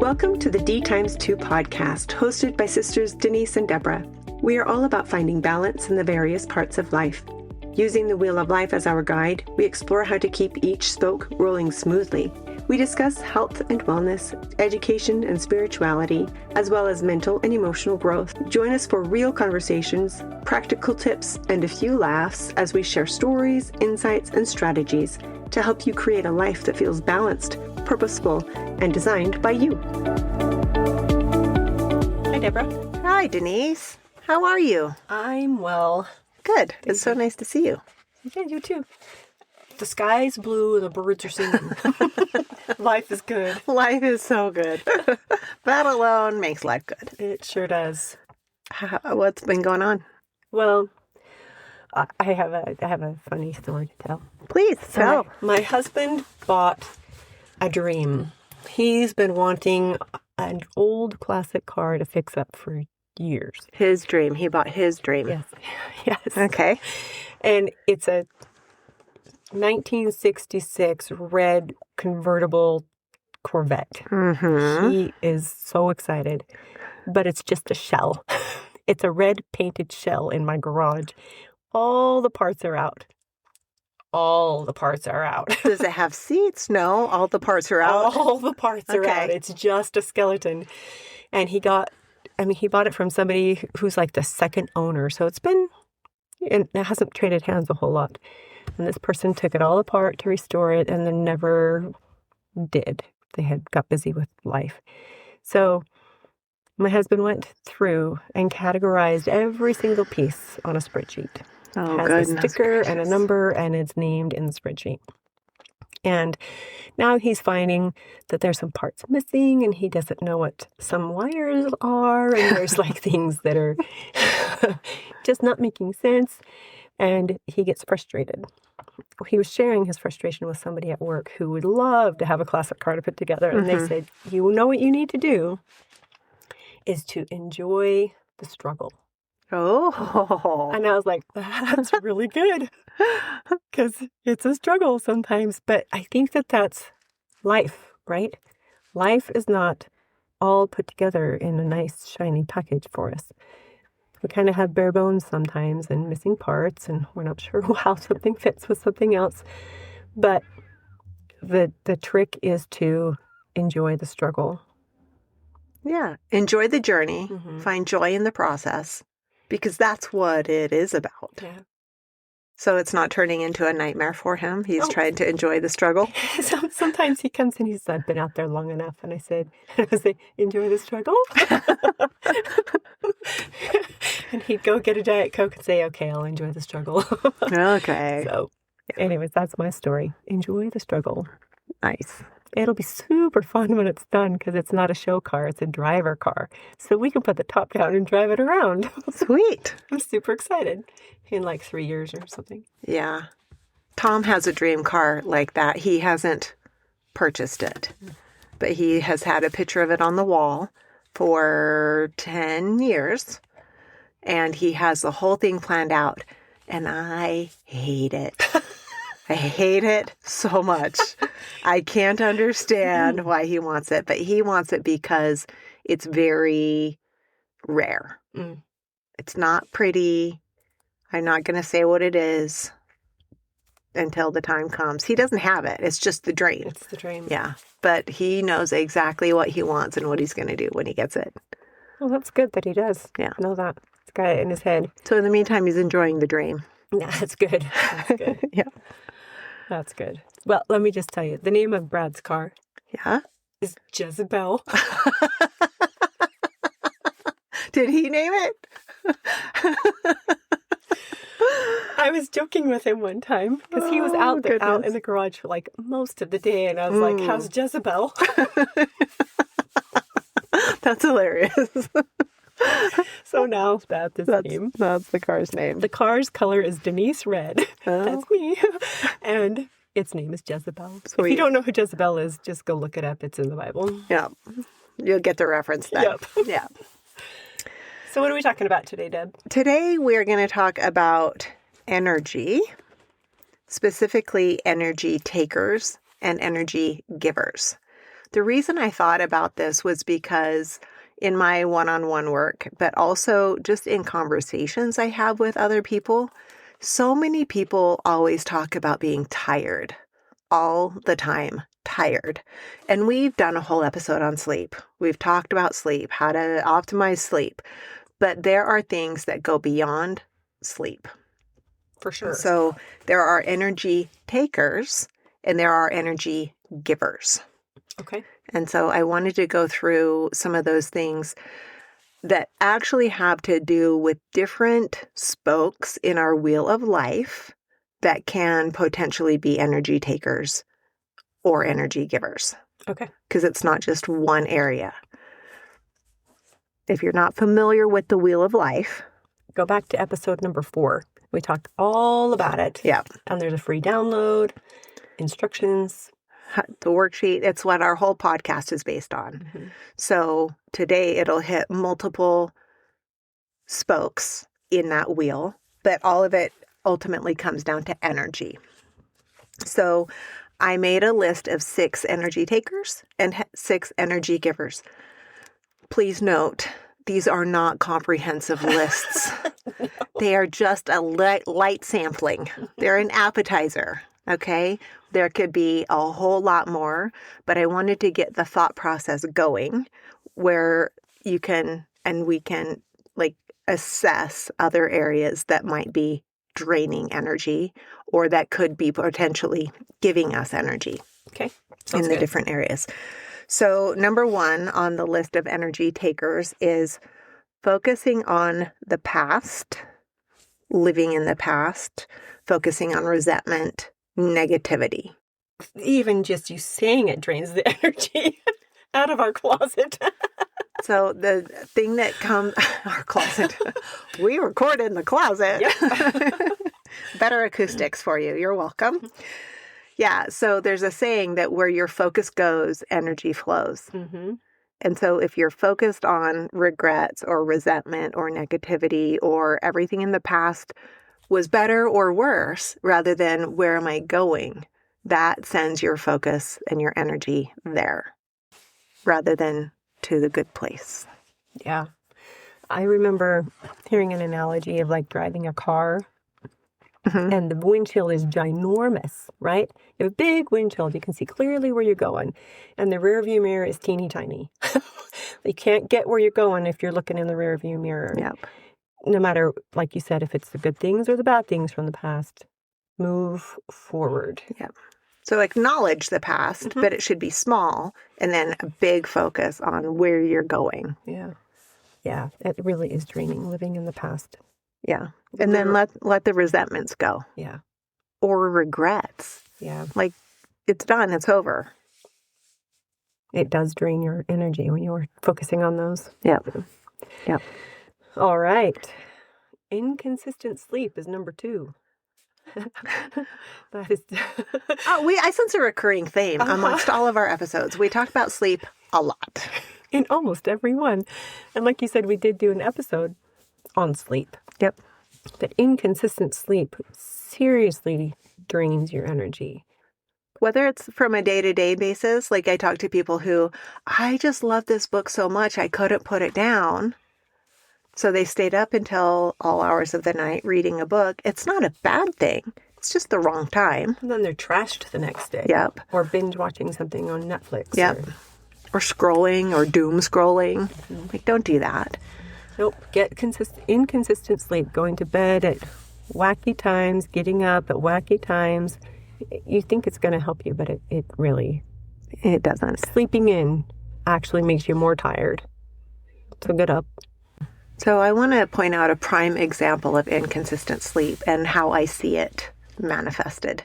Welcome to the D times 2 podcast, hosted by sisters Denise and Deborah. We are all about finding balance in the various parts of life. Using the wheel of life as our guide, we explore how to keep each spoke rolling smoothly. We discuss health and wellness, education and spirituality, as well as mental and emotional growth. Join us for real conversations, practical tips, and a few laughs as we share stories, insights, and strategies to help you create a life that feels balanced, purposeful, and designed by you. Hi, Deborah. Hi, Denise. How are you? I'm well. Good. It's so nice to see you. Yeah, you too. The sky's blue and the birds are singing. Life is good. Life is so good. That alone makes life good. It sure does. What's been going on? Well, I have a funny story to tell. Please tell. My husband bought a dream. He's been wanting an old classic car to fix up for years. His dream. He bought his dream. Yes. Yes. Okay. And it's a 1966 red convertible Corvette. Mm-hmm. He is so excited, but it's just a shell. It's a red painted shell in my garage. All the parts are out. All the parts are out. Does it have seats? No, all the parts are out. All the parts are out. It's just a skeleton. And he bought it from somebody who's like the second owner. So it hasn't traded hands a whole lot. And this person took it all apart to restore it and then never did. They had got busy with life. So my husband went through and categorized every single piece on a spreadsheet. Oh, it has a sticker and a number, and it's named in the spreadsheet. And now he's finding that there's some parts missing, and he doesn't know what some wires are, and there's like things that are just not making sense, and he gets frustrated. He was sharing his frustration with somebody at work who would love to have a classic car to put together, and they said, you know what you need to do is to enjoy the struggle. Oh. And I was like, that's really good, because it's a struggle sometimes. But I think that's life, right? Life is not all put together in a nice, shiny package for us. We kind of have bare bones sometimes and missing parts, and we're not sure how something fits with something else. But the trick is to enjoy the struggle. Yeah. Enjoy the journey. Mm-hmm. Find joy in the process. Because that's what it is about. Yeah. So it's not turning into a nightmare for him. He's trying to enjoy the struggle. Sometimes he comes and he says, I've been out there long enough. And I say, enjoy the struggle? And he'd go get a Diet Coke and say, okay, I'll enjoy the struggle. Okay. So anyways, that's my story. Enjoy the struggle. Nice. It'll be super fun when it's done because it's not a show car, it's a driver car. So we can put the top down and drive it around. Sweet. I'm super excited. In like 3 years or something. Yeah. Tom has a dream car like that. He hasn't purchased it, but he has had a picture of it on the wall for 10 years. And he has the whole thing planned out. And I hate it. I hate it so much. I can't understand why he wants it, but he wants it because it's very rare. Mm. It's not pretty. I'm not going to say what it is until the time comes. He doesn't have it. It's just the dream. It's the dream. Yeah. But he knows exactly what he wants and what he's going to do when he gets it. Well, that's good that he does. Yeah. Know that. He's got it in his head. So in the meantime, he's enjoying the dream. Yeah, that's good. That's good. Yeah. That's good. Well, let me just tell you, the name of Brad's car Yeah. is Jezebel. Did he name it? I was joking with him one time because he was out in the garage for like most of the day, and I was like, how's Jezebel? That's hilarious. So now that's his name. That's the car's name. The car's color is Denise Red. Oh. That's me. And its name is Jezebel. Sweet. If you don't know who Jezebel is, just go look it up. It's in the Bible. Yeah. You'll get the reference then. Yep. Yeah. So what are we talking about today, Deb? Today we're going to talk about energy, specifically energy takers and energy givers. The reason I thought about this was because in my one-on-one work, but also just in conversations I have with other people, so many people always talk about being tired all the time, tired. And we've done a whole episode on sleep. We've talked about sleep, how to optimize sleep, but there are things that go beyond sleep. For sure. So there are energy takers and there are energy givers. Okay. And so I wanted to go through some of those things that actually have to do with different spokes in our wheel of life that can potentially be energy takers or energy givers. Okay. Because it's not just one area. If you're not familiar with the wheel of life, Go back to episode number 4. We talked all about it. yeah, And there's a free download, instructions. the worksheet, it's what our whole podcast is based on. Mm-hmm. So today it'll hit multiple spokes in that wheel, but all of it ultimately comes down to energy. So I made a list of 6 energy takers and 6 energy givers. Please note, these are not comprehensive lists. No. They are just a light sampling. They're an appetizer, okay? There could be a whole lot more, but I wanted to get the thought process going where you can, and we can like assess other areas that might be draining energy or that could be potentially giving us energy Okay. in the different areas. So number 1 on the list of energy takers is focusing on the past, living in the past, focusing on resentment, negativity. Even just you saying it drains the energy out of our closet. So the thing that comes, our closet, we record in the closet. Yep. Better acoustics for you. You're welcome. Yeah. So there's a saying that where your focus goes, energy flows. Mm-hmm. And so if you're focused on regrets or resentment or negativity or everything in the past was better or worse rather than where am I going, that sends your focus and your energy there rather than to the good place. Yeah. I remember hearing an analogy of like driving a car Mm-hmm. and the windshield is ginormous, right? You have a big windshield. You can see clearly where you're going. And the rear view mirror is teeny tiny. You can't get where you're going if you're looking in the rear view mirror. Yep. No matter, like you said, if it's the good things or the bad things from the past, move forward. Yep. So acknowledge the past, Mm-hmm. but it should be small and then a big focus on where you're going. Yeah. Yeah. It really is draining living in the past. Yeah. And then let the resentments go Yeah. or regrets. Yeah. Like it's done. It's over. It does drain your energy when you're focusing on those. Yep. Yep. All right. Inconsistent sleep is number 2. That is. I sense a recurring theme amongst all of our episodes. We talk about sleep a lot. In almost every one. And like you said, we did do an episode on sleep. Yep. That inconsistent sleep seriously drains your energy. Whether it's from a day-to-day basis, like I talk to people who, I just love this book so much, I couldn't put it down. So they stayed up until all hours of the night reading a book. It's not a bad thing. It's just the wrong time. And then they're trashed the next day. Yep. Or binge watching something on Netflix. Yep. Or scrolling or doom scrolling. Mm-hmm. Like, don't do that. Nope. Get inconsistent sleep. Going to bed at wacky times, getting up at wacky times. You think it's going to help you, but it really... It doesn't. Sleeping in actually makes you more tired. So get up. So I want to point out a prime example of inconsistent sleep and how I see it manifested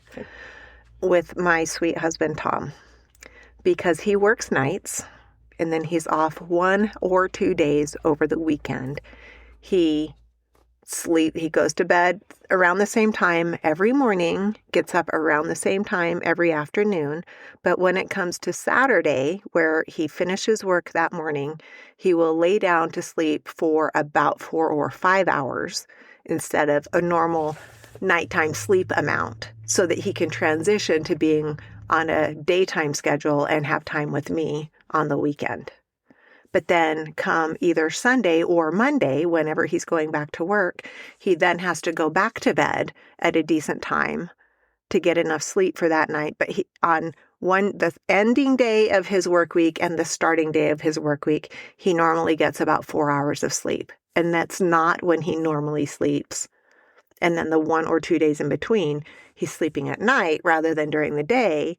with my sweet husband, Tom, because he works nights and then he's off 1 or 2 days over the weekend. He goes to bed around the same time every morning, gets up around the same time every afternoon. But when it comes to Saturday, where he finishes work that morning, he will lay down to sleep for about 4 or 5 hours instead of a normal nighttime sleep amount so that he can transition to being on a daytime schedule and have time with me on the weekend. But then come either Sunday or Monday, whenever he's going back to work, he then has to go back to bed at a decent time to get enough sleep for that night. But the ending day of his work week and the starting day of his work week, he normally gets about 4 hours of sleep. And that's not when he normally sleeps. And then the 1 or 2 days in between, he's sleeping at night rather than during the day.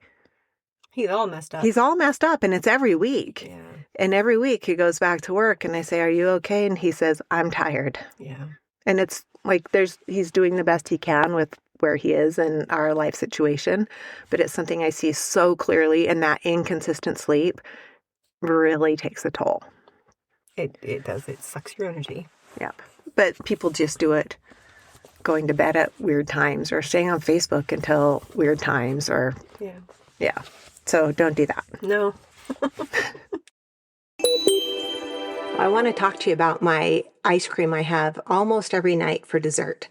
He's all messed up. He's all messed up, and it's every week. Yeah. And every week he goes back to work and I say, "Are you okay?" And he says, "I'm tired." Yeah. And it's like he's doing the best he can with where he is in our life situation. But it's something I see so clearly, and that inconsistent sleep really takes a toll. It does. It sucks your energy. Yep. But people just do it going to bed at weird times or staying on Facebook until weird times or, yeah. So don't do that. No. I want to talk to you about my ice cream I have almost every night for dessert.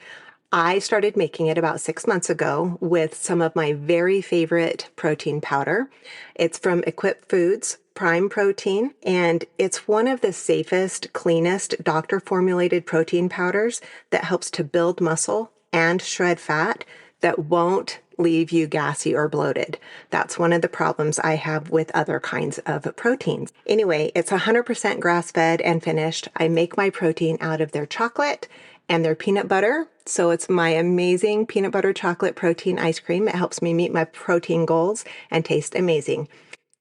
I started making it about 6 months ago with some of my very favorite protein powder. It's from Equip Foods Prime Protein, and it's one of the safest, cleanest doctor-formulated protein powders that helps to build muscle and shred fat that won't leave you gassy or bloated. That's one of the problems I have with other kinds of proteins. Anyway, it's 100% grass-fed and finished. I make my protein out of their chocolate and their peanut butter. So it's my amazing peanut butter chocolate protein ice cream. It helps me meet my protein goals and taste amazing.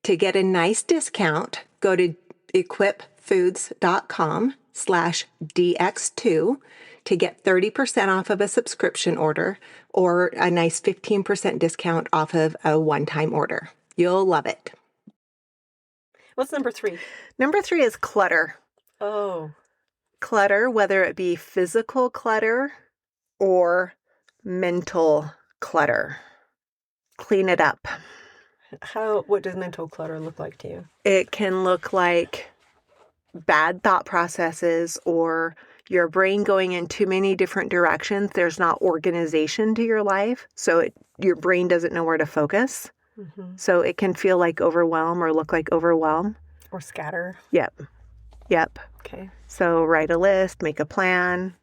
To get a nice discount, go to equipfoods.com/DX2 to get 30% off of a subscription order or a nice 15% discount off of a one-time order. You'll love it. What's number 3? Number 3 is clutter. Oh. Clutter, whether it be physical clutter or mental clutter. Clean it up. What does mental clutter look like to you? It can look like bad thought processes or your brain going in too many different directions. There's not organization to your life, so your brain doesn't know where to focus. Mm-hmm. So it can feel like overwhelm or look like overwhelm. Or scatter. Yep. Okay. So write a list, make a plan,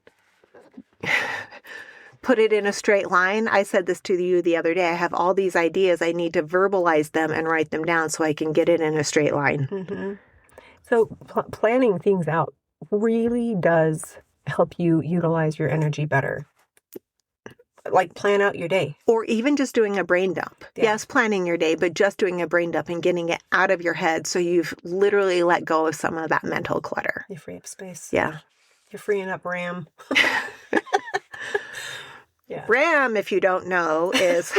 put it in a straight line. I said this to you the other day. I have all these ideas. I need to verbalize them and write them down so I can get it in a straight line. Mm-hmm. So planning things out really does help you utilize your energy better. Like plan out your day. Or even just doing a brain dump. Yeah. Yes, planning your day, but just doing a brain dump and getting it out of your head so you've literally let go of some of that mental clutter. You free up space. Yeah. You're freeing up RAM. Yeah. RAM, if you don't know, is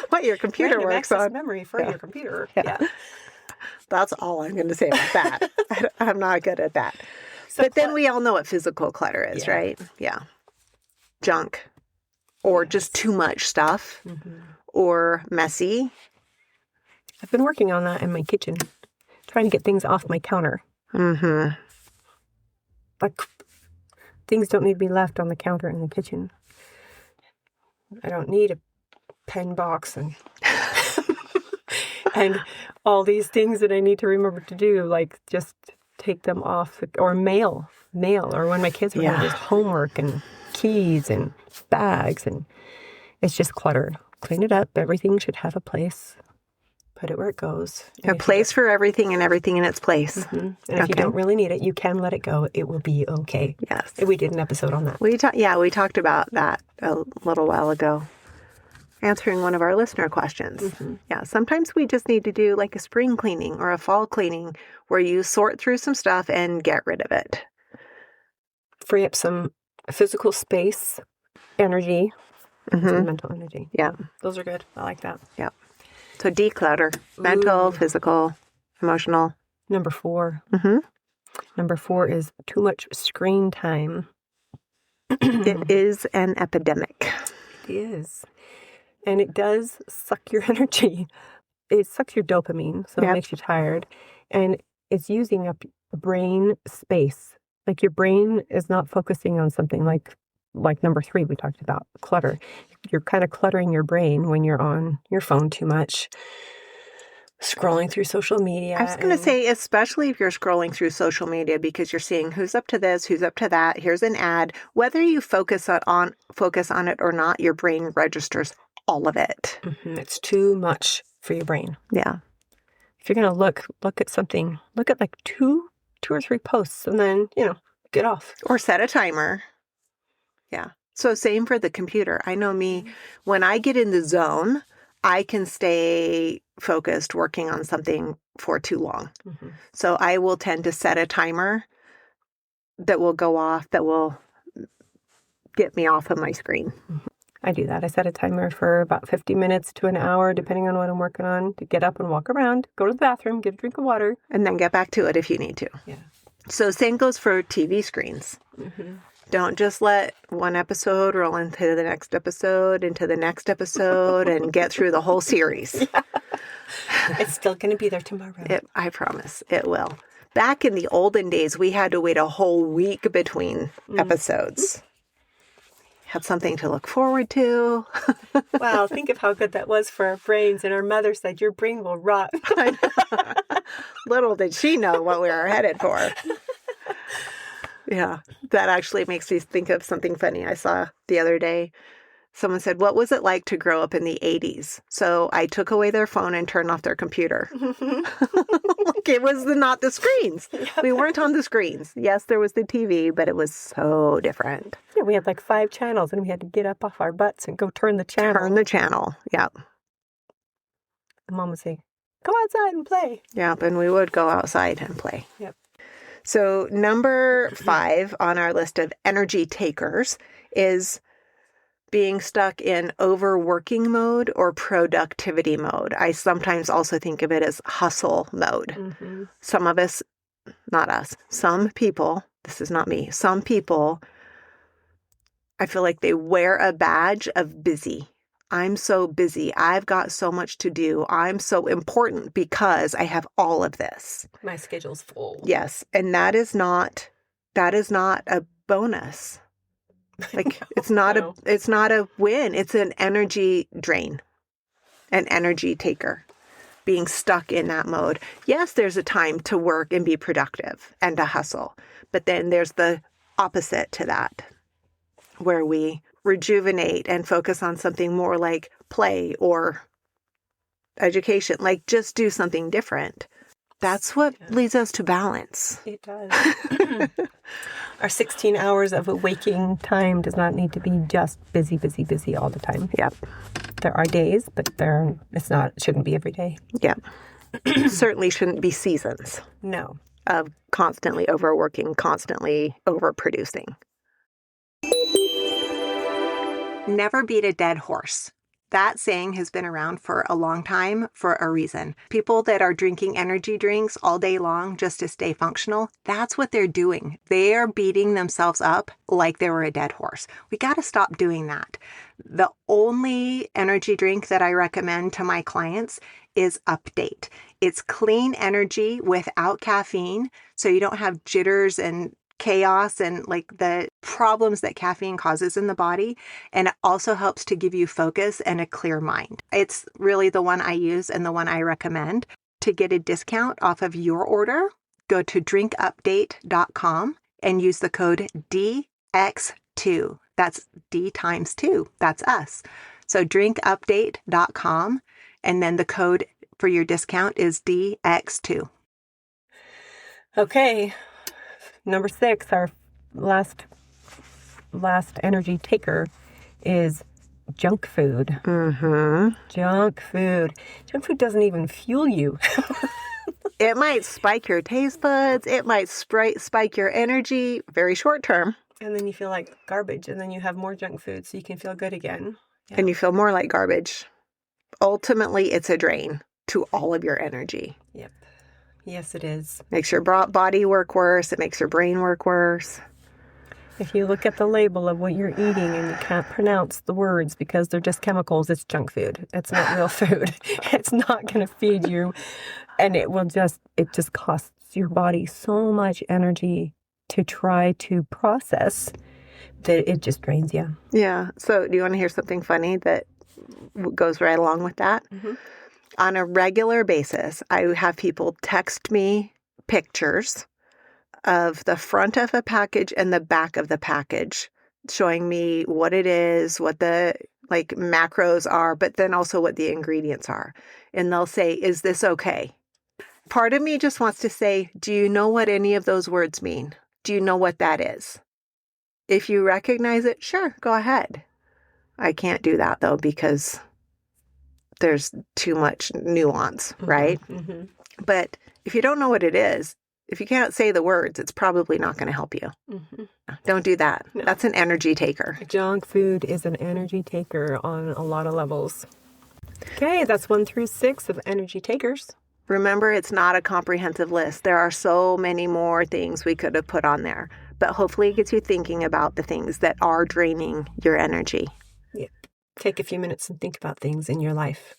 what your computer Random works access on. memory for your computer. Yeah. That's all I'm going to say about that. I'm not good at that. So but then we all know what physical clutter is, right? Yeah. Junk. Or just too much stuff. Mm-hmm. Or messy. I've been working on that in my kitchen. Trying to get things off my counter. Mm-hmm. Like, things don't need to be left on the counter in the kitchen. I don't need a pen box and and all these things that I need to remember to do, like just take them off, or mail, or when my kids are having homework and keys and bags, and it's just cluttered. Clean it up. Everything should have a place. Put it where it goes. A place for everything and everything in its place. Mm-hmm. And if you don't really need it, you can let it go. It will be okay. Yes. We did an episode on that. We talked about that a little while ago, answering one of our listener questions. Mm-hmm. Yeah, sometimes we just need to do like a spring cleaning or a fall cleaning where you sort through some stuff and get rid of it. Free up some physical space, energy, and some mental energy. Yeah. Those are good. I like that. Yeah. So declutter, mental, physical, emotional. Number 4. Mm-hmm. Number 4 is too much screen time. It is an epidemic. It is. And it does suck your energy. It sucks your dopamine, so it makes you tired. And it's using up brain space. Like your brain is not focusing on something like like number 3, we talked about clutter. You're kind of cluttering your brain when you're on your phone too much, scrolling through social media. I was going to say, especially if you're scrolling through social media, because you're seeing who's up to this, who's up to that. Here's an ad. Whether you focus on it or not, your brain registers all of it. Mm-hmm. It's too much for your brain. Yeah. If you're going to look at something, look at like two or 3 posts, and then get off or set a timer. Yeah. So same for the computer. I know me, when I get in the zone, I can stay focused working on something for too long. Mm-hmm. So I will tend to set a timer that will go off, that will get me off of my screen. Mm-hmm. I do that. I set a timer for about 50 minutes to an hour, depending on what I'm working on, to get up and walk around, go to the bathroom, get a drink of water. And then get back to it if you need to. Yeah. So same goes for TV screens. Mm-hmm. Don't just let one episode roll into the next episode, and get through the whole series. Yeah. It's still going to be there tomorrow. I promise it will. Back in the olden days, we had to wait a whole week between episodes. Had something to look forward to. Wow, think of how good that was for our brains. And our mother said, your brain will rot. Little did she know what we were headed for. Yeah, that actually makes me think of something funny I saw the other day. Someone said, what was it like to grow up in the 80s? So I took away their phone and turned off their computer. Like it was not the screens. Yep. We weren't on the screens. Yes, there was the TV, but it was so different. Yeah, we had like 5 channels and we had to get up off our butts and go turn the channel. Turn the channel, yeah. And Mom would say, go outside and play. Yeah, and we would go outside and play. Yep. So number 5 on our list of energy takers is being stuck in overworking mode or productivity mode. I sometimes also think of it as hustle mode. Mm-hmm. Some of us, not us, some people, this is not me, some people, I feel like they wear a badge of busy. I'm so busy. I've got so much to do. I'm so important because I have all of this. My schedule's full. Yes. And that is not a bonus. Like it's not a win. It's an energy drain, an energy taker, being stuck in that mode. Yes, there's a time to work and be productive and to hustle, but then there's the opposite to that, where we rejuvenate and focus on something more like play or education, like just do something different. That's what leads us to balance. It does. Our 16 hours of waking time does not need to be just busy, busy, busy all the time. Yep. There are days, but it shouldn't be every day. Yep. Certainly shouldn't be seasons. No. Of constantly overworking, constantly overproducing. Never beat a dead horse. That saying has been around for a long time for a reason. People that are drinking energy drinks all day long just to stay functional, that's what they're doing. They're beating themselves up like they were a dead horse. We got to stop doing that. The only energy drink that I recommend to my clients is Update. It's clean energy without caffeine, so you don't have jitters and chaos and like the problems that caffeine causes in the body. And it also helps to give you focus and a clear mind. It's really the one I use and the one I recommend. To get a discount off of your order, go to drinkupdate.com and use the code DX2. That's D times 2. That's us. So drinkupdate.com, and then the code for your discount is DX2. Okay. Number 6, our last energy taker is junk food. Mm-hmm. Junk food. Junk food doesn't even fuel you. It might spike your taste buds. It might spike your energy, very short term. And then you feel like garbage, and then you have more junk food so you can feel good again. Yeah. And you feel more like garbage. Ultimately, it's a drain to all of your energy. Yep. Yes, it is. Makes your body work worse. It makes your brain work worse. If you look at the label of what you're eating and you can't pronounce the words because they're just chemicals, it's junk food. It's not real food. It's not going to feed you. And it just costs your body so much energy to try to process that it just drains you. Yeah. So do you want to hear something funny that goes right along with that? Mm-hmm. On a regular basis, I have people text me pictures of the front of a package and the back of the package, showing me what it is, what the macros are, but then also what the ingredients are. And they'll say, "Is this okay?" Part of me just wants to say, do you know what any of those words mean? Do you know what that is? If you recognize it, sure, go ahead. I can't do that though, because there's too much nuance, right? Mm-hmm. But if you don't know what it is, if you can't say the words, it's probably not going to help you. Mm-hmm. Don't do that. No. That's an energy taker. Junk food is an energy taker on a lot of levels. Okay, that's 1 through 6 of energy takers. Remember, it's not a comprehensive list. There are so many more things we could have put on there, but hopefully it gets you thinking about the things that are draining your energy. Yeah. Take a few minutes and think about things in your life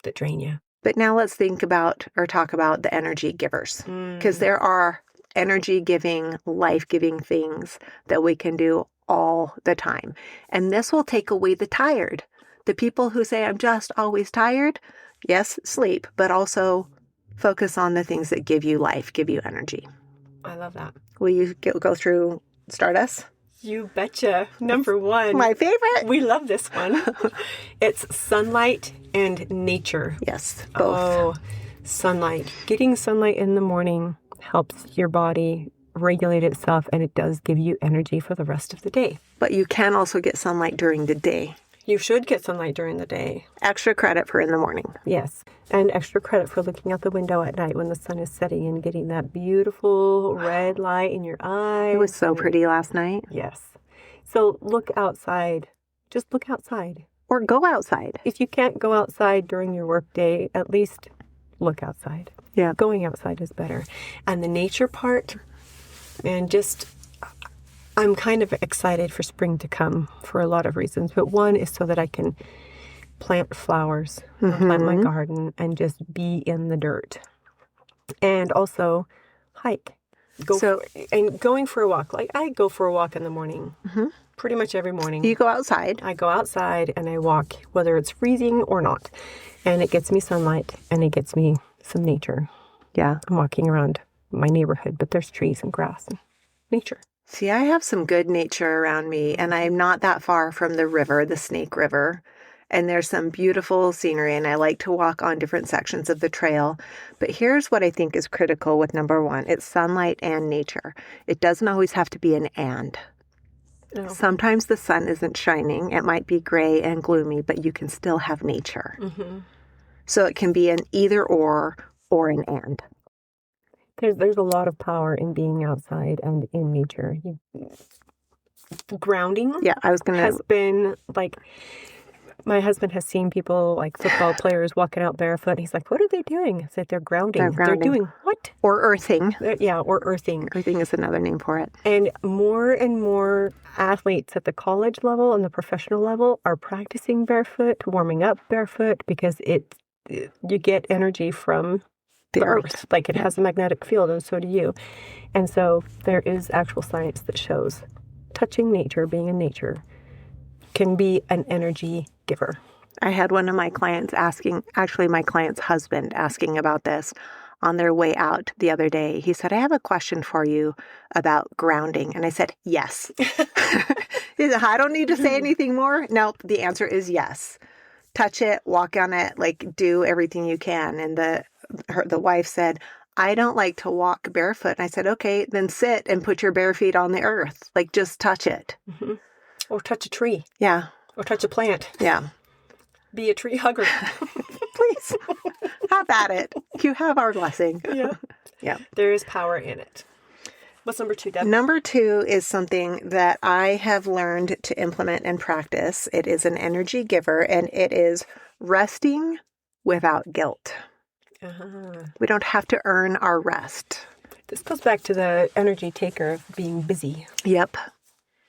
that drain you. But now let's think about or talk about the energy givers, because there are energy-giving, life-giving things that we can do all the time. And this will take away the tired. The people who say, "I'm just always tired," yes, sleep, but also focus on the things that give you life, give you energy. I love that. Will you go through Stardust? You betcha. Number 1. My favorite. We love this one. It's sunlight and nature. Yes, both. Oh, sunlight. Getting sunlight in the morning helps your body regulate itself, and it does give you energy for the rest of the day. But you can also get sunlight during the day. You should get sunlight during the day. Extra credit for in the morning. Yes. And extra credit for looking out the window at night when the sun is setting and getting that beautiful red light in your eyes. It was so pretty last night. Yes. So look outside. Just look outside. Or go outside. If you can't go outside during your work day, at least look outside. Yeah. Going outside is better. And the nature part, and I'm kind of excited for spring to come for a lot of reasons. But one is so that I can plant flowers, plant my garden, and just be in the dirt. And also hike. Going for a walk. Like I go for a walk in the morning, pretty much every morning. You go outside. I go outside and I walk, whether it's freezing or not. And it gets me sunlight and it gets me some nature. Yeah. I'm walking around my neighborhood, but there's trees and grass and nature. See, I have some good nature around me, and I'm not that far from the river, the Snake River. And there's some beautiful scenery, and I like to walk on different sections of the trail. But here's what I think is critical with number 1. It's sunlight and nature. It doesn't always have to be an and. No. Sometimes the sun isn't shining. It might be gray and gloomy, but you can still have nature. Mm-hmm. So it can be an either or an and. There's a lot of power in being outside and in nature. Grounding has been like, my husband has seen people like football players walking out barefoot. He's like, what are they doing? I said, they're grounding. They're doing what? Or earthing. Or earthing. Earthing is another name for it. And more athletes at the college level and the professional level are practicing barefoot, warming up barefoot, because you get energy from the earth. Like it has a magnetic field, and so do you. And so there is actual science that shows touching nature, being in nature, can be an energy giver. I had one of my clients my client's husband asking about this on their way out the other day. He said, I have a question for you about grounding. And I said, yes. He said, I don't need to say anything more. Nope. The answer is yes. Touch it, walk on it, do everything you can. And the wife said, I don't like to walk barefoot. And I said, okay, then sit and put your bare feet on the earth. Just touch it. Mm-hmm. Or touch a tree. Yeah. Or touch a plant. Yeah. Be a tree hugger. Please. Have at it. You have our blessing. Yeah. Yeah. There is power in it. What's number 2, Deb? Number 2 is something that I have learned to implement and practice. It is an energy giver, and it is resting without guilt. We don't have to earn our rest. This goes back to the energy taker of being busy. Yep.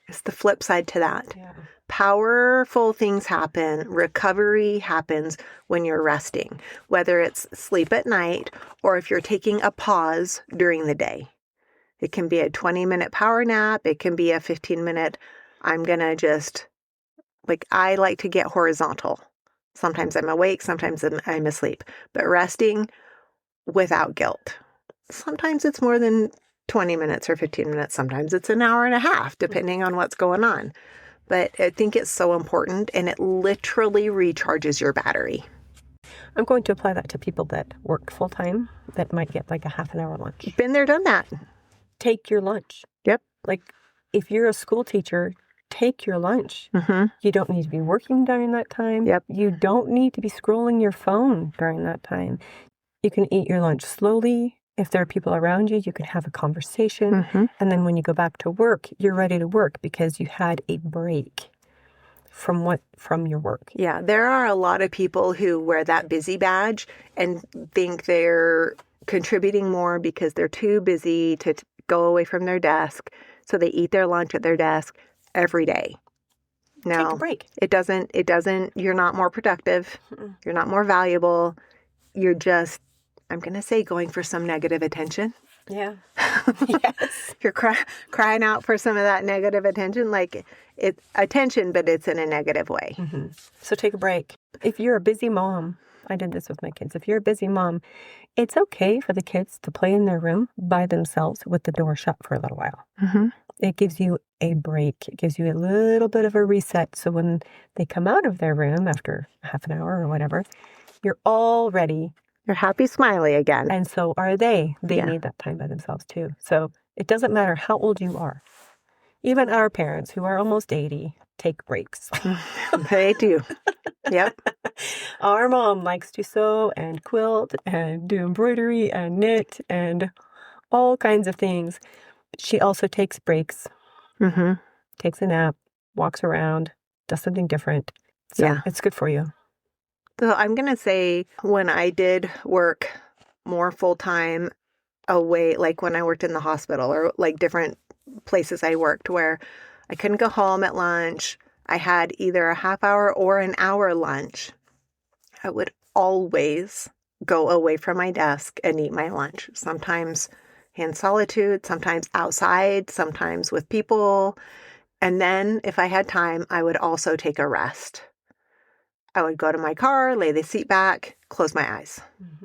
It's the flip side to that. Yeah. Powerful things happen. Recovery happens when you're resting, whether it's sleep at night or if you're taking a pause during the day. It can be a 20-minute power nap. It can be a 15-minute I'm going to just, I like to get horizontal. Sometimes I'm awake, sometimes I'm asleep, but resting without guilt. Sometimes it's more than 20 minutes or 15 minutes. Sometimes it's an hour and a half, depending on what's going on. But I think it's so important, and it literally recharges your battery. I'm going to apply that to people that work full time that might get like a half an hour lunch. Been there, done that. Take your lunch. Yep. Like if you're a school teacher, take your lunch. Mm-hmm. You don't need to be working during that time. Yep. You don't need to be scrolling your phone during that time. You can eat your lunch slowly. If there are people around you, you can have a conversation. Mm-hmm. And then when you go back to work, you're ready to work because you had a break from your work. Yeah, there are a lot of people who wear that busy badge and think they're contributing more because they're too busy to go away from their desk. So they eat their lunch at their desk every day. No, Take a break. It doesn't, you're not more productive. Mm-mm. You're not more valuable. You're just, I'm going to say, going for some negative attention. Yeah. Yes. You're crying out for some of that negative attention, it's attention, but it's in a negative way. Mm-hmm. So take a break. If you're a busy mom, I did this with my kids. If you're a busy mom, it's okay for the kids to play in their room by themselves with the door shut for a little while. Mm-hmm. It gives you a break. It gives you a little bit of a reset. So when they come out of their room after half an hour or whatever, you're all ready. You're happy, smiley again. And so are they. They Yeah. need that time by themselves too. So it doesn't matter how old you are. Even our parents who are almost 80 take breaks. They do. Yep. Our mom likes to sew and quilt and do embroidery and knit and all kinds of things. She also takes breaks, Mm-hmm. takes a nap, walks around, does something different. So Yeah. it's good for you. So I'm going to say when I did work more full-time away, like when I worked in the hospital or like different places I worked where I couldn't go home at lunch, I had either a half hour or an hour lunch. I would always go away from my desk and eat my lunch. Sometimes in solitude, sometimes outside, sometimes with people. And then if I had time, I would also take a rest. I would go to my car, lay the seat back, close my eyes,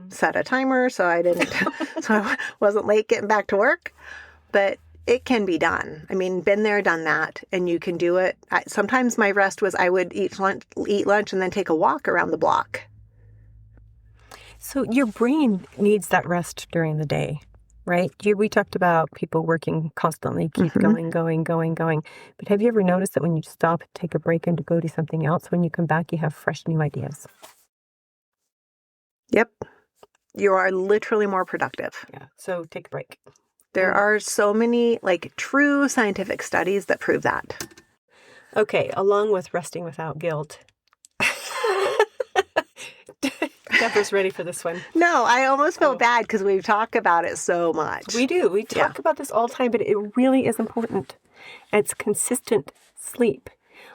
set a timer so I wasn't late getting back to work. But it can be done. I mean, been there, done that, and you can do it. Sometimes my rest was I would eat lunch and then take a walk around the block. So your brain needs that rest during the day, right? We talked about people working constantly, keep going. But have you ever noticed that when you stop, take a break, and to go do something else, when you come back, you have fresh new ideas? Yep. You are literally more productive. Yeah. So take a break. There are so many true scientific studies that prove that. Okay. Along with resting without guilt. Deborah's ready for this one. No, I almost feel bad because we talk about it so much. We do. We talk about this all the time, but it really is important. It's consistent sleep.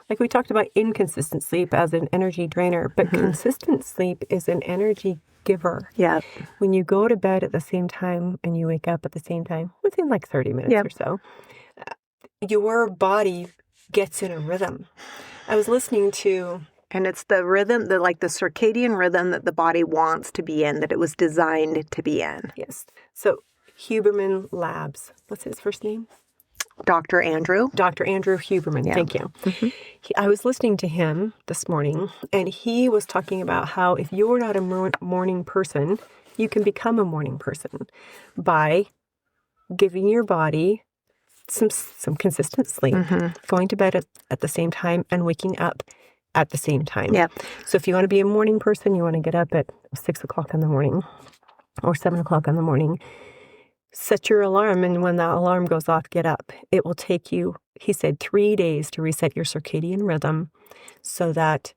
Like we talked about inconsistent sleep as an energy drainer, but consistent sleep is an energy giver. Yeah. When you go to bed at the same time and you wake up at the same time, within 30 minutes or so, your body gets in a rhythm. I was listening to... And it's the rhythm, the circadian rhythm that the body wants to be in, that it was designed to be in. Yes. So Huberman Labs. What's his first name? Dr. Andrew. Dr. Andrew Huberman. Yeah. Thank you. Mm-hmm. I was listening to him this morning, and he was talking about how if you're not a morning person, you can become a morning person by giving your body some consistent sleep, going to bed at the same time, and waking up at the same time. Yep. So if you want to be a morning person, you want to get up at 6 o'clock in the morning or 7 o'clock in the morning, set your alarm, and when that alarm goes off, get up. It will take you, he said, 3 days to reset your circadian rhythm so that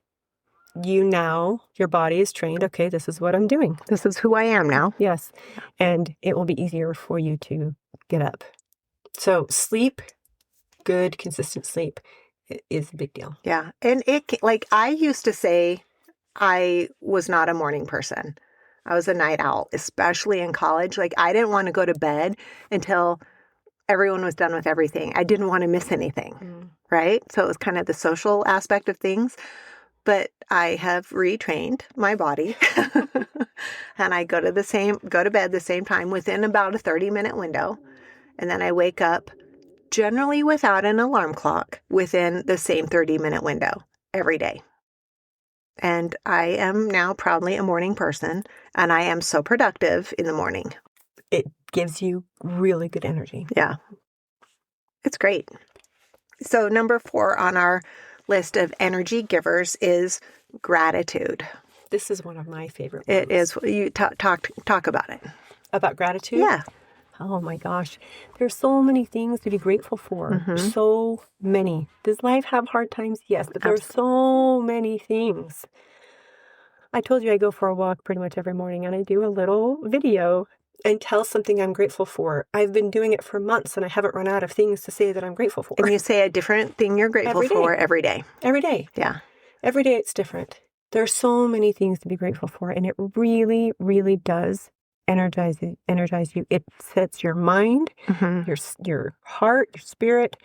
your body is trained, okay, this is what I'm doing. This is who I am now. Yes. And it will be easier for you to get up. So sleep, good, consistent sleep is a big deal. Yeah. And I used to say I was not a morning person. I was a night owl, especially in college. I didn't want to go to bed until everyone was done with everything. I didn't want to miss anything, right? So it was kind of the social aspect of things. But I have retrained my body and I go to bed the same time within about a 30-minute window. And then I wake up generally without an alarm clock within the same 30-minute window every day. And I am now proudly a morning person, and I am so productive in the morning. It gives you really good energy. Yeah. It's great. So number 4 on our list of energy givers is gratitude. This is one of my favorite ones. It is. You talk about it. About gratitude? Yeah. Oh my gosh. There's so many things to be grateful for. So many. Does life have hard times? Yes, but there's so many things. I told you I go for a walk pretty much every morning and I do a little video and tell something I'm grateful for. I've been doing it for months and I haven't run out of things to say that I'm grateful for. And you say a different thing you're grateful for every day. Every day. Yeah. Every day it's different. There's so many things to be grateful for, and it really, really does energize you. It sets your mind, your heart, your spirit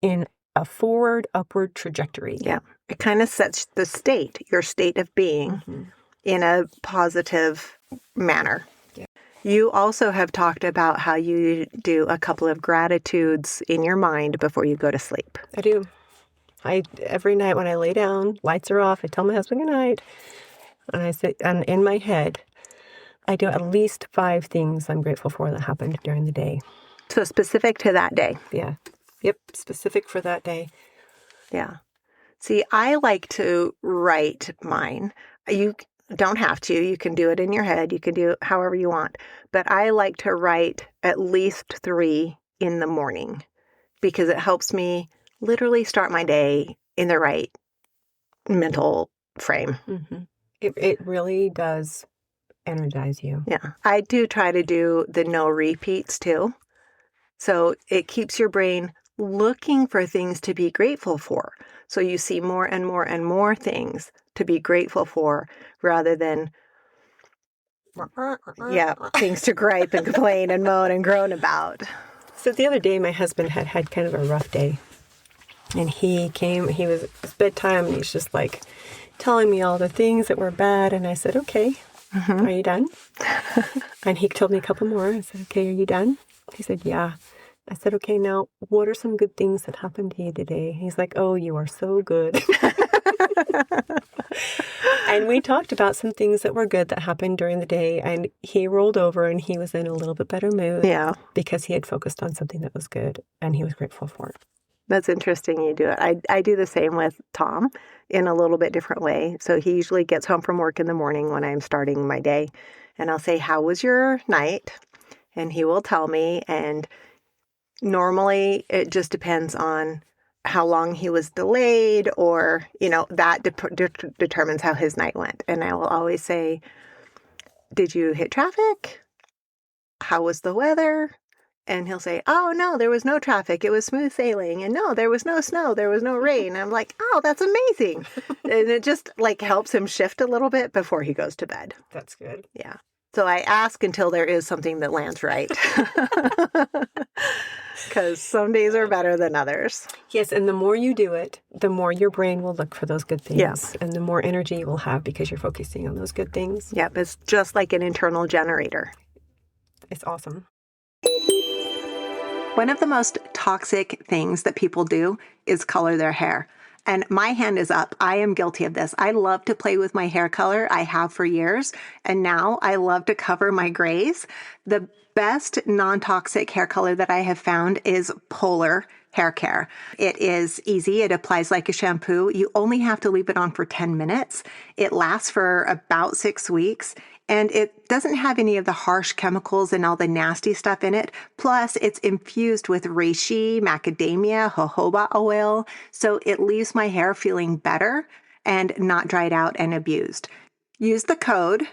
in a forward, upward trajectory. Yeah. It kind of sets the state, your state of being, in a positive manner. Yeah. You also have talked about how you do a couple of gratitudes in your mind before you go to sleep. I do. Every night when I lay down, lights are off, I tell my husband good night, and I say, and in my head, I do at least 5 things I'm grateful for that happened during the day. So specific to that day. Yeah. Yep. Specific for that day. Yeah. See, I like to write mine. You don't have to. You can do it in your head. You can do it however you want. But I like to write at least 3 in the morning because it helps me literally start my day in the right mental frame. It really does energize you. Yeah. I do try to do the no repeats too. So it keeps your brain looking for things to be grateful for. So you see more and more and more things to be grateful for rather than, things to gripe and complain and moan and groan about. So the other day, my husband had kind of a rough day. And it's bedtime, and he's just like telling me all the things that were bad. And I said, okay, are you done? And he told me a couple more. I said, okay, are you done? He said, yeah. I said, okay, now, what are some good things that happened to you today? He's like, oh, you are so good. And we talked about some things that were good that happened during the day. And he rolled over and he was in a little bit better mood. Yeah. Because he had focused on something that was good and he was grateful for it. That's interesting you do it. I do the same with Tom in a little bit different way. So he usually gets home from work in the morning when I'm starting my day. And I'll say, how was your night? And he will tell me. And normally, it just depends on how long he was delayed or, that determines how his night went. And I will always say, did you hit traffic? How was the weather? And he'll say, oh, no, there was no traffic. It was smooth sailing. And no, there was no snow. There was no rain. And I'm like, oh, that's amazing. And it just helps him shift a little bit before he goes to bed. That's good. Yeah. So I ask until there is something that lands right. Because some days are better than others. Yes, and the more you do it, the more your brain will look for those good things. Yeah. And the more energy you will have because you're focusing on those good things. Yep, it's just like an internal generator. It's awesome. One of the most toxic things that people do is color their hair. And my hand is up. I am guilty of this. I love to play with my hair color. I have for years. And now I love to cover my grays. The best non-toxic hair color that I have found is Polar Hair Care. It is easy. It applies like a shampoo. You only have to leave it on for 10 minutes. It lasts for about 6 weeks. And it doesn't have any of the harsh chemicals and all the nasty stuff in it. Plus, it's infused with reishi, macadamia, jojoba oil. So it leaves my hair feeling better and not dried out and abused. Use the code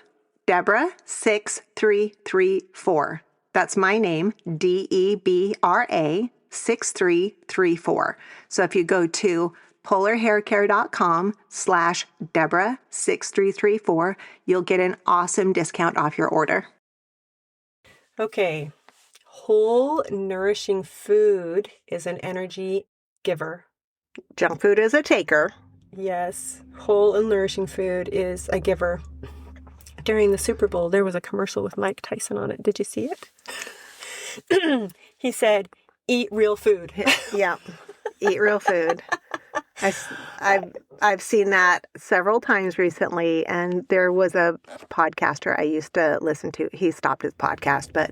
Debra6334. That's my name, Debra 6334. So if you go to polarhaircare.com/Debra6334, you'll get an awesome discount off your order. Okay. Whole, nourishing food is an energy giver. Junk food is a taker. Yes, whole and nourishing food is a giver. During the Super Bowl, there was a commercial with Mike Tyson on it. Did you see it? He said, "Eat real food." Yeah, eat real food. I've seen that several times recently, and there was a podcaster I used to listen to. He stopped his podcast, but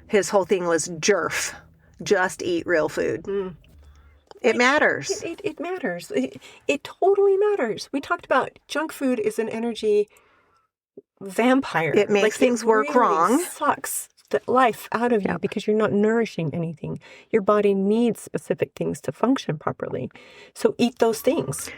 his whole thing was JERF, just eat real food. It matters. It matters. It totally matters. We talked about junk food is an energy vampire. It makes things work really wrong. Sucks the life out of you because you're not nourishing anything. Your body needs specific things to function properly. So eat those things.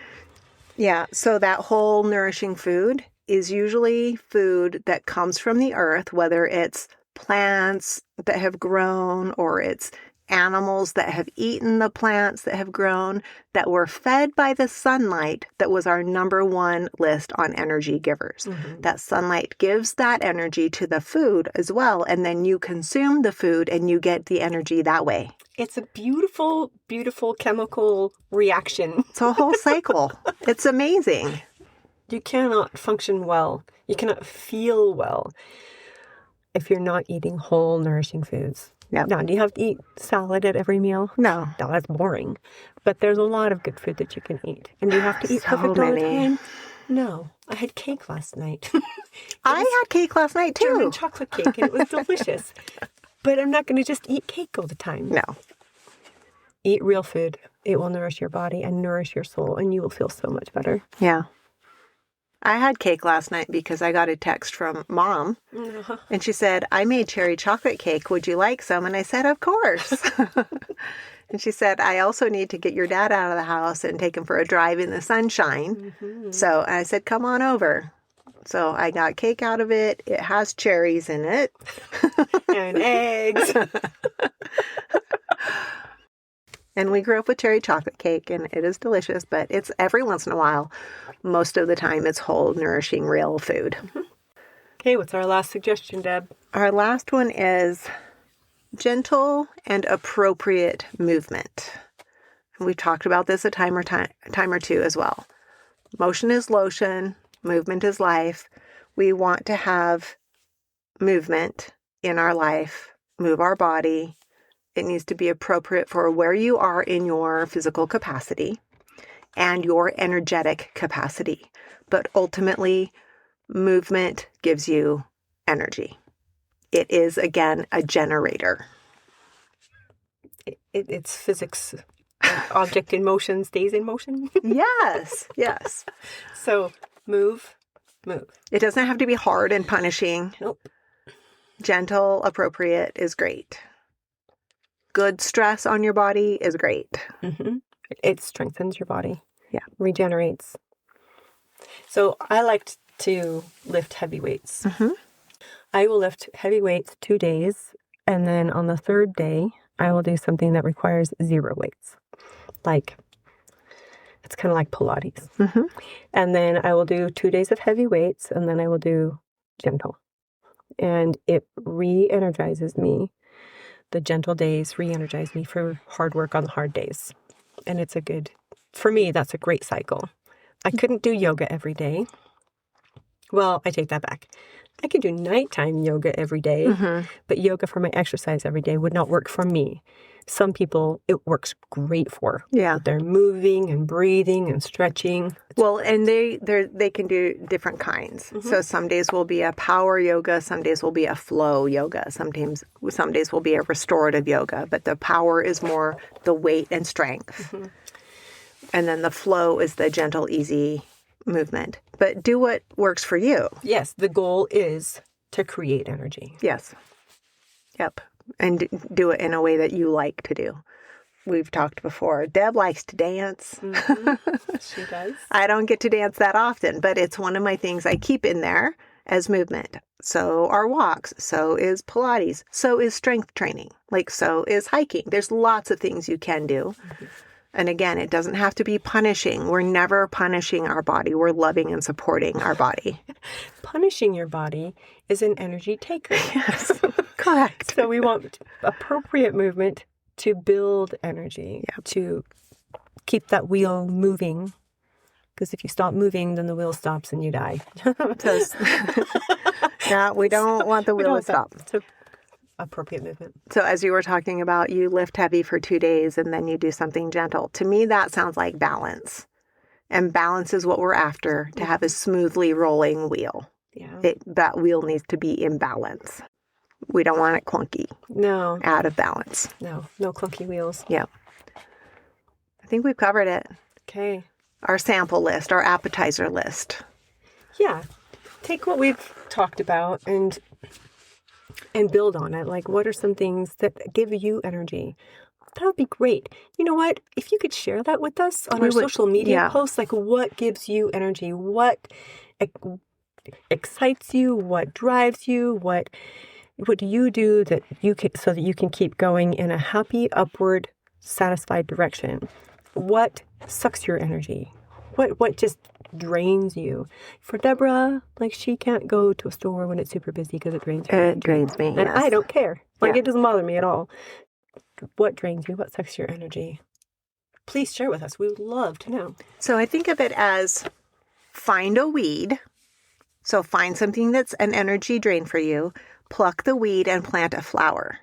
Yeah. So that whole nourishing food is usually food that comes from the earth, whether it's plants that have grown or it's animals that have eaten the plants that have grown, that were fed by the sunlight. That was our number one list on energy givers. That sunlight gives that energy to the food as well. And then you consume the food and you get the energy that way. It's a beautiful, beautiful chemical reaction. It's a whole cycle. It's amazing. You cannot function well. You cannot feel well if you're not eating whole, nourishing foods. Yep. Now, do you have to eat salad at every meal? No. No, that's boring. But there's a lot of good food that you can eat. And do you have to eat perfect all the time? No. I had cake last night. I had cake last night too. German chocolate cake, and it was delicious. But I'm not going to just eat cake all the time. No. Eat real food. It will nourish your body and nourish your soul, and you will feel so much better. Yeah. I had cake last night because I got a text from Mom, and she said, "I made cherry chocolate cake. Would you like some?" And I said, "Of course." And she said, "I also need to get your dad out of the house and take him for a drive in the sunshine." So I said, "Come on over." So I got cake out of it. It has cherries in it. And eggs. And we grew up with cherry chocolate cake, and it is delicious, but it's every once in a while. Most of the time, it's whole, nourishing, real food. Okay, what's our last suggestion, Deb? Our last one is gentle and appropriate movement. We've talked about this a time or two as well. Motion is lotion. Movement is life. We want to have movement in our life, move our body. It needs to be appropriate for where you are in your physical capacity and your energetic capacity. But ultimately, movement gives you energy. It is, again, a generator. It's physics. An object in motion stays in motion. Yes, yes. So move. It doesn't have to be hard and punishing. Nope. Gentle, appropriate is great. Good stress on your body is great. It strengthens your body. Yeah. Regenerates. So I like to lift heavy weights. I will lift heavy weights 2 days. And then on the third day, I will do something that requires zero weights. It's kind of like Pilates. And then I will do 2 days of heavy weights, and then I will do gentle. And it re-energizes me. The gentle days re-energize me for hard work on the hard days. And for me, that's a great cycle. I couldn't do yoga every day. Well, I take that back. I could do nighttime yoga every day, but yoga for my exercise every day would not work for me. Some people, it works great for. Yeah. They're moving and breathing and stretching. Well, and they can do different kinds. So some days will be a power yoga, some days will be a flow yoga, some days will be a restorative yoga, but the power is more the weight and strength. And then the flow is the gentle, easy movement. But do what works for you. Yes, the goal is to create energy. Yes. Yep. And do it in a way that you like to do. We've talked before. Deb likes to dance. She does. I don't get to dance that often, but it's one of my things I keep in there as movement. So are walks. So is Pilates. So is strength training. So is hiking. There's lots of things you can do. And again, it doesn't have to be punishing. We're never punishing our body. We're loving and supporting our body. Punishing your body is an energy taker. Yes. Correct. So we want appropriate movement to build energy, to keep that wheel moving. Because if you stop moving, then the wheel stops and you die. Yeah, we don't want the wheel to stop. So appropriate movement. So as you were talking about, you lift heavy for 2 days and then you do something gentle. To me, that sounds like balance. And balance is what we're after, to have a smoothly rolling wheel. Yeah. That wheel needs to be in balance. We don't want it clunky. No. Out of balance. No clunky wheels. Yeah. I think we've covered it. Okay. Our sample list, our appetizer list. Yeah. Take what we've talked about and build on it. Like, what are some things that give you energy? That would be great. You know what? If you could share that with us on our social media posts, like what gives you energy? What excites you? What drives you? What do you do that so that you can keep going in a happy, upward, satisfied direction? What sucks your energy? What just drains you? For Deborah, like, she can't go to a store when it's super busy because it drains her. It drains me, and I don't care. Like, it doesn't bother me at all. What drains you? What sucks your energy? Please share with us. We would love to know. So I think of it as find a weed. So find something that's an energy drain for you. Pluck the weed and plant a flower.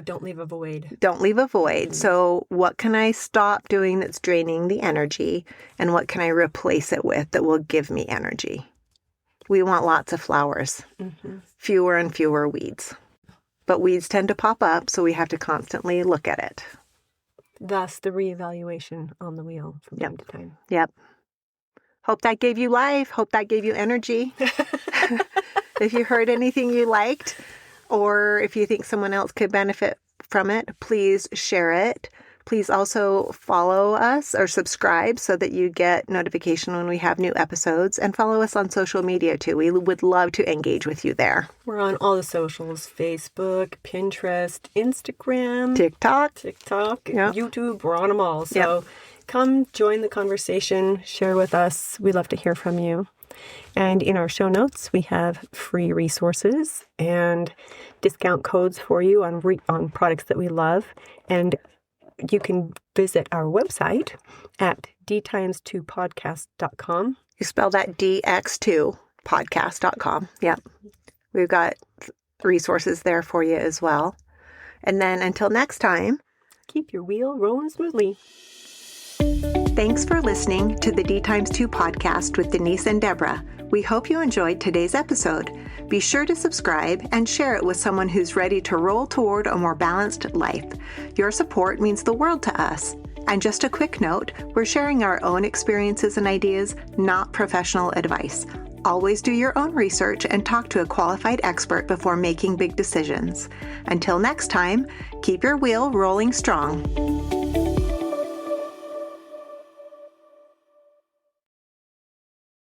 Don't leave a void. Don't leave a void. So what can I stop doing that's draining the energy? And what can I replace it with that will give me energy? We want lots of flowers. Fewer and fewer weeds. But weeds tend to pop up, so we have to constantly look at it. Thus, the reevaluation on the wheel from time to time. Yep. Hope that gave you life. Hope that gave you energy. If you heard anything you liked, or if you think someone else could benefit from it, please share it. Please also follow us or subscribe so that you get notification when we have new episodes, and follow us on social media too. We would love to engage with you there. We're on all the socials: Facebook, Pinterest, Instagram, TikTok, YouTube. We're on them all. So come join the conversation, share with us. We love to hear from you. And in our show notes, we have free resources and discount codes for you on products that we love. And you can visit our website at dtimes2podcast.com. You spell that dx2podcast.com. Yep. We've got resources there for you as well. And then until next time, keep your wheel rolling smoothly. Thanks for listening to the D Times 2 podcast with Denise and Deborah. We hope you enjoyed today's episode. Be sure to subscribe and share it with someone who's ready to roll toward a more balanced life. Your support means the world to us. And just a quick note, we're sharing our own experiences and ideas, not professional advice. Always do your own research and talk to a qualified expert before making big decisions. Until next time, keep your wheel rolling strong.